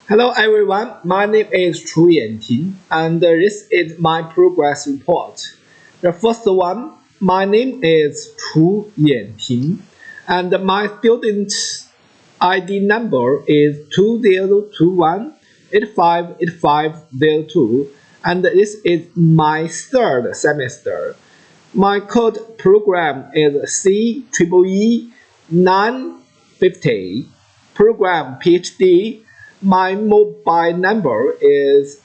Hello everyone, my name is Chu Yanting, and this is my progress report. The first one, my name is Chu Yanting, and my student ID number is 2021-858502, and this is my third semester. My code program is CEE 950, program PhD. My mobile number is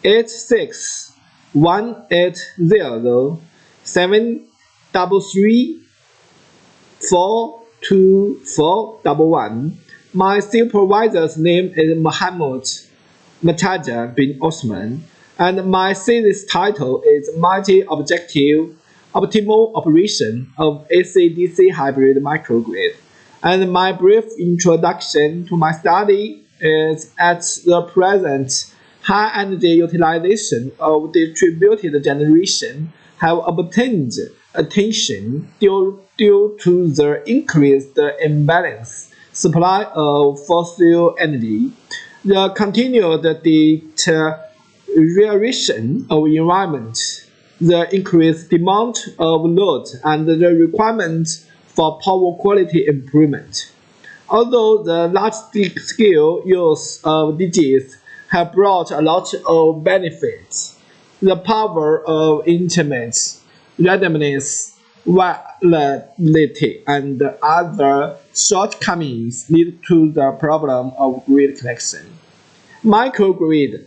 861-733-42411. My supervisor's name is Mohammed Mataja bin Osman, and my thesis title is Multi-Objective Optimal Operation of AC-DC Hybrid Microgrid. And my brief introduction to my study is at the present, high energy utilization of distributed generation have obtained attention due to the increased imbalance supply of fossil energy, the continued deterioration of environment, the increased demand of load, and the requirement for power quality improvement. Although the large-scale use of DGs have brought a lot of benefits, the power of intermittent, randomness, volatility, and other shortcomings lead to the problem of grid connection. Microgrid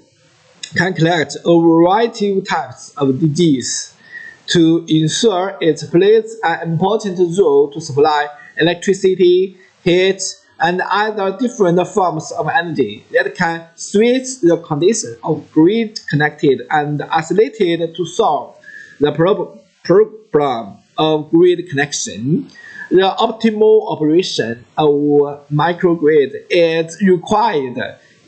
can collect a variety of types of DGs to ensure it plays an important role to supply electricity, heat, and other different forms of energy that can switch the condition of grid-connected and isolated to solve the problem of grid connection. The optimal operation of microgrid is required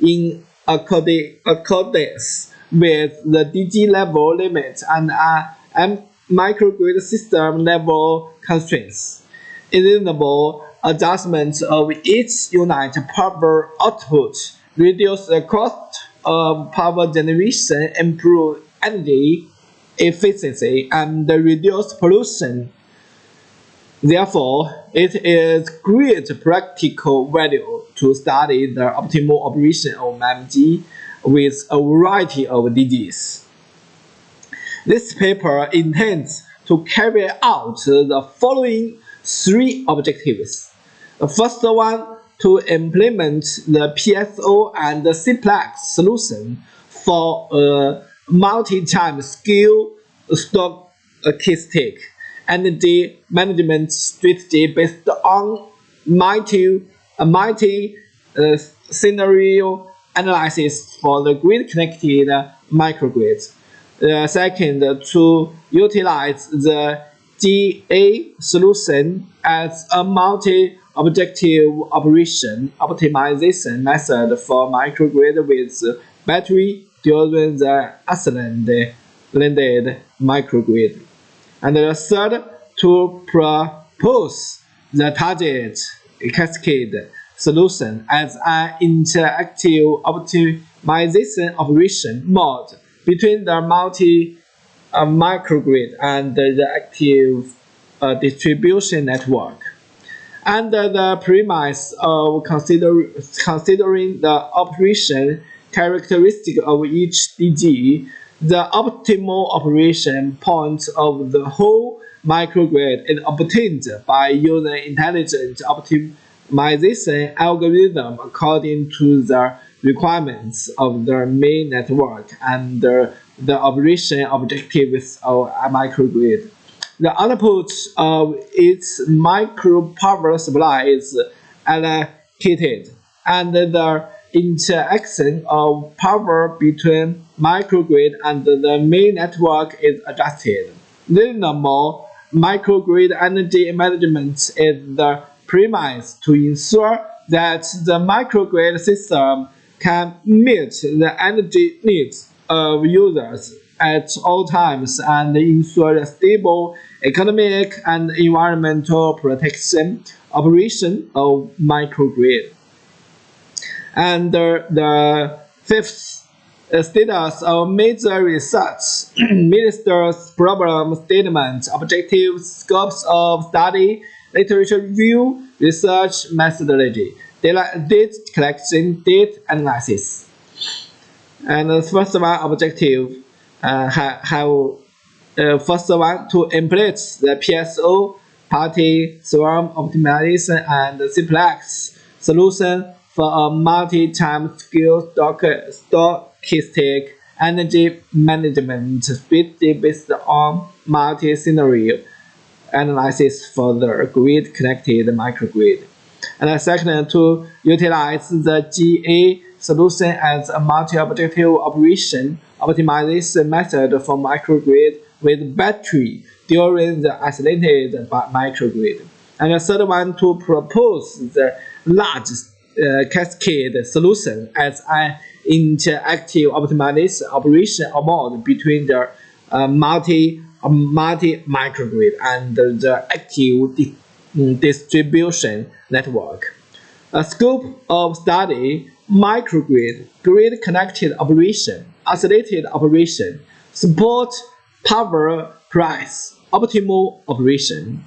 in accordance with the DG level limit and microgrid system level constraints. Reasonable adjustment of each unit power output reduce the cost of power generation, improve energy efficiency, and reduce pollution. Therefore, it is great practical value to study the optimal operation of MG with a variety of DGs. This paper intends to carry out the following three objectives. The first one, to implement the PSO and the simplex solution for a multi-time scale stochastic energy management strategy based on multi-scenario analysis for the grid-connected microgrids. Second, to utilize the GA solution as a multi-objective operation optimization method for microgrid with battery during the accelerated microgrid. And the third, to propose the target cascade solution as an interactive optimization operation mode between the microgrid and the active distribution network. Under the premise of considering the operation characteristic of each DG, the optimal operation point of the whole microgrid is obtained by using intelligent optimization algorithm according to the requirements of the main network and the operation objectives of a microgrid. The output of its micro power supply is allocated, and the interaction of power between microgrid and the main network is adjusted. Reasonable microgrid energy management is the premise to ensure that the microgrid system can meet the energy needs of users at all times and ensure a stable economic and environmental protection operation of microgrid. And the fifth status of major research ministers problem statement, objectives, scopes of study, literature review, research methodology, data collection, data analysis. And the first one objective first one to implement the PSO party swarm optimization and simplex solution for a multi-time scale stochastic energy management strategy based on multi-scenario analysis for the grid-connected microgrid. And the second, to utilize the GA solution as a multi-objective operation optimization method for microgrid with battery during the isolated microgrid. And the third one, to propose the large cascade solution as an interactive optimization operation or mode between the multi-microgrid and the active distribution network. A scope of study: microgrid, grid-connected operation, isolated operation, support, power, price, optimal operation.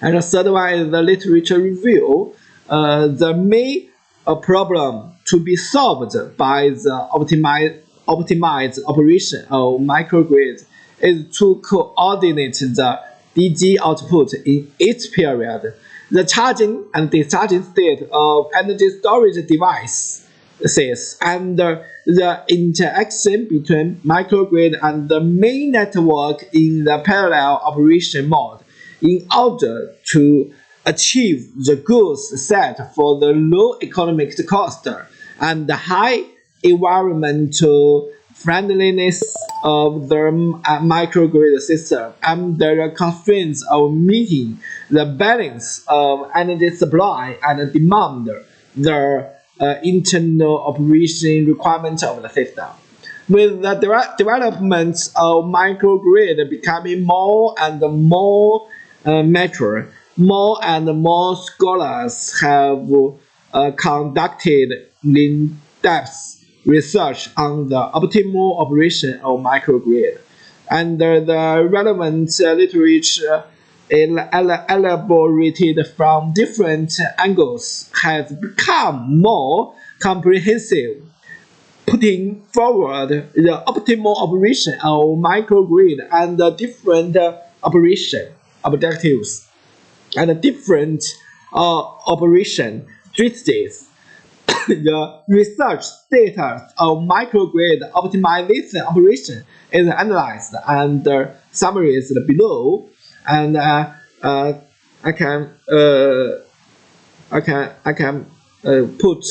And the third one is the literature review. The main problem to be solved by the optimized operation of microgrid is to coordinate the DG output in each period, the charging and discharging state of energy storage devices, and the interaction between microgrid and the main network in the parallel operation mode in order to achieve the goals set for the low economic cost and the high environmental friendliness of the microgrid system under the constraints of meeting the balance of energy supply and demand, the internal operation requirements of the system. With the development of microgrid becoming more and more mature, more and more scholars have conducted in-depth research on the optimal operation of microgrid, and the relevant literature elaborated from different angles has become more comprehensive, putting forward the optimal operation of microgrid and the different operation objectives and different operation strategies. The research status of microgrid optimization operation is analyzed and summarized below. And I can put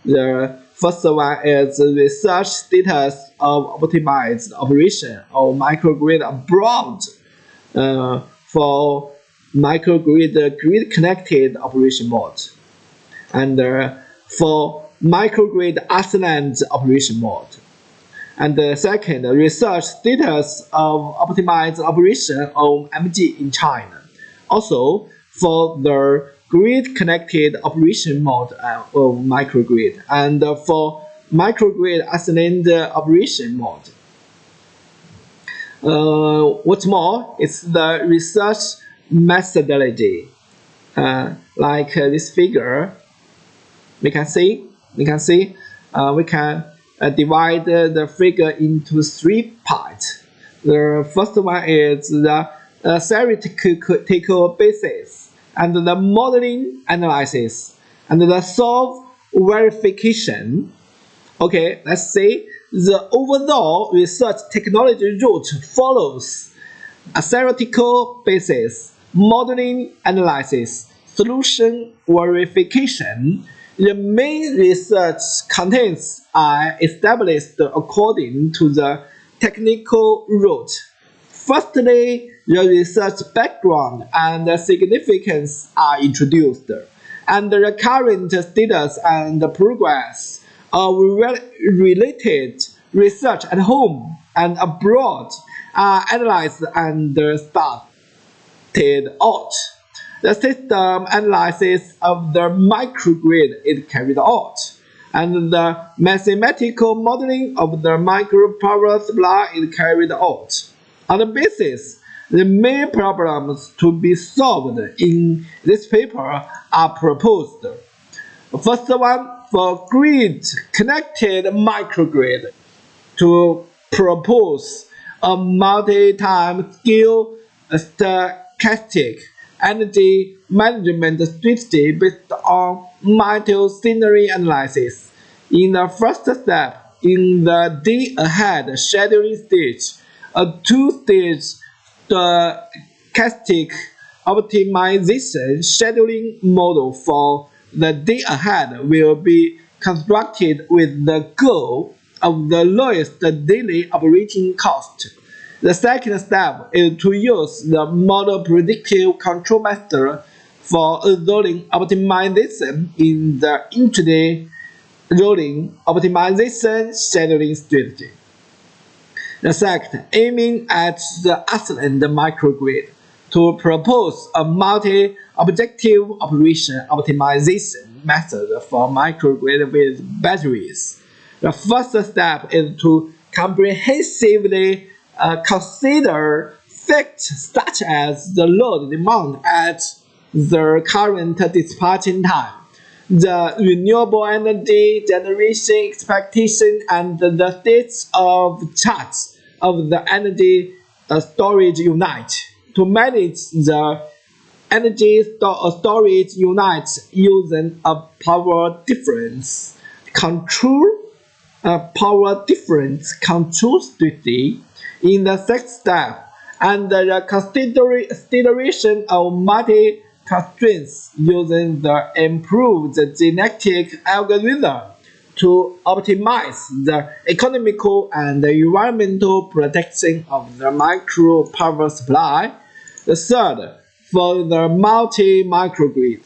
the first one is the research status of optimized operation of microgrid abroad for microgrid grid-connected operation mode, and for microgrid island operation mode. And the second, research status of optimized operation of MG in China. Also, for the grid-connected operation mode of microgrid, and for microgrid island operation mode. What's more, it's the research methodology. Like this figure, we can divide the figure into three parts. The first one is the theoretical basis, and the modeling analysis, and the solve verification. Okay, let's say the overall research technology route follows a theoretical basis, modeling analysis, solution verification. The main research contents are established according to the technical route. Firstly, the research background and significance are introduced, and the current status and progress of related research at home and abroad are analyzed and started out. The system analysis of the microgrid is carried out, and the mathematical modeling of the micro power supply is carried out. On the basis, the main problems to be solved in this paper are proposed. First one, for grid-connected microgrid, to propose a multi-time scale stochastic energy management strategy based on multi-scenario analysis. In the first step, in the day-ahead scheduling stage, a two-stage stochastic optimization scheduling model for the day-ahead will be constructed with the goal of the lowest daily operating cost. The second step is to use the model predictive control method for rolling optimization in the intraday rolling optimization scheduling strategy. The second, aiming at the excellent microgrid, to propose a multi-objective operation optimization method for microgrid with batteries. The first step is to comprehensively consider factors such as the load demand at the current dispatching time, the renewable energy generation expectation, and the states of charge of the energy storage unit. To manage the energy storage units using a power difference control strategy. In the sixth step, and the consideration of multi-constraints using the improved genetic algorithm to optimize the economical and environmental protection of the micro power supply. The third, for the multi-microgrid,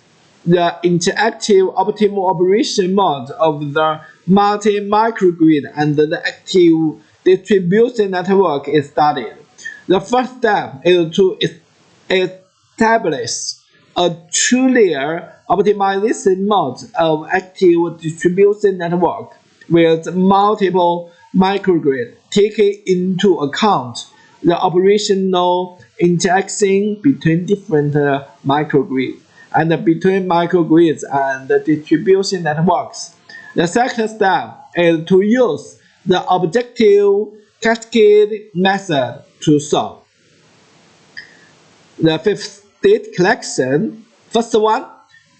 the interactive optimal operation mode of the multi-microgrid and the active distribution network is studied. The first step is to establish a two-layer optimization mode of active distribution network with multiple microgrids, taking into account the operational interaction between different microgrids and between microgrids and the distribution networks. The second step is to use the objective cascade method to solve. The fifth, data collection. First one,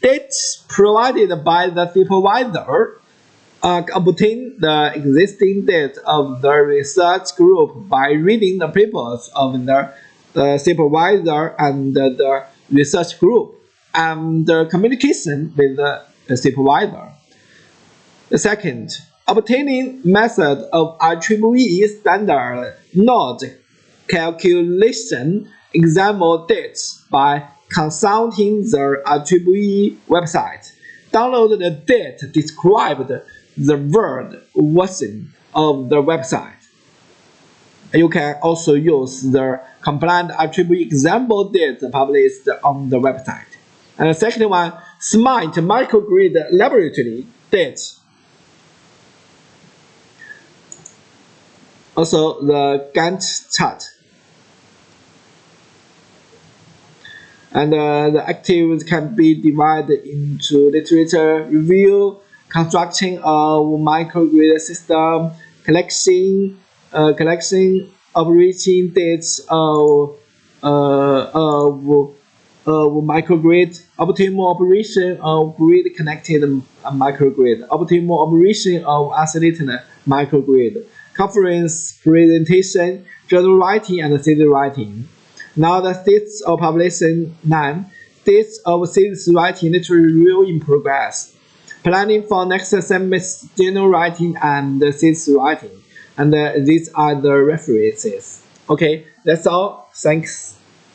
data provided by the supervisor obtain the existing data of the research group by reading the papers of the supervisor and the research group and the communication with the supervisor. The second, obtaining method of IEEE standard node calculation example dates by consulting the IEEE website. Download the date described the word version of the website. You can also use the compliant IEEE example data published on the website. And the second one, smart microgrid laboratory dates. Also the Gantt chart. And the activities can be divided into literature review, construction of microgrid system, collection operating dates of microgrid, optimal operation of grid-connected microgrid, optimal operation of isolated microgrid, conference presentation, journal writing, and thesis writing. Now the states of publication 9, states of thesis writing literary review in progress. Planning for next semester journal writing and thesis writing. And these are the references. Okay, that's all. Thanks.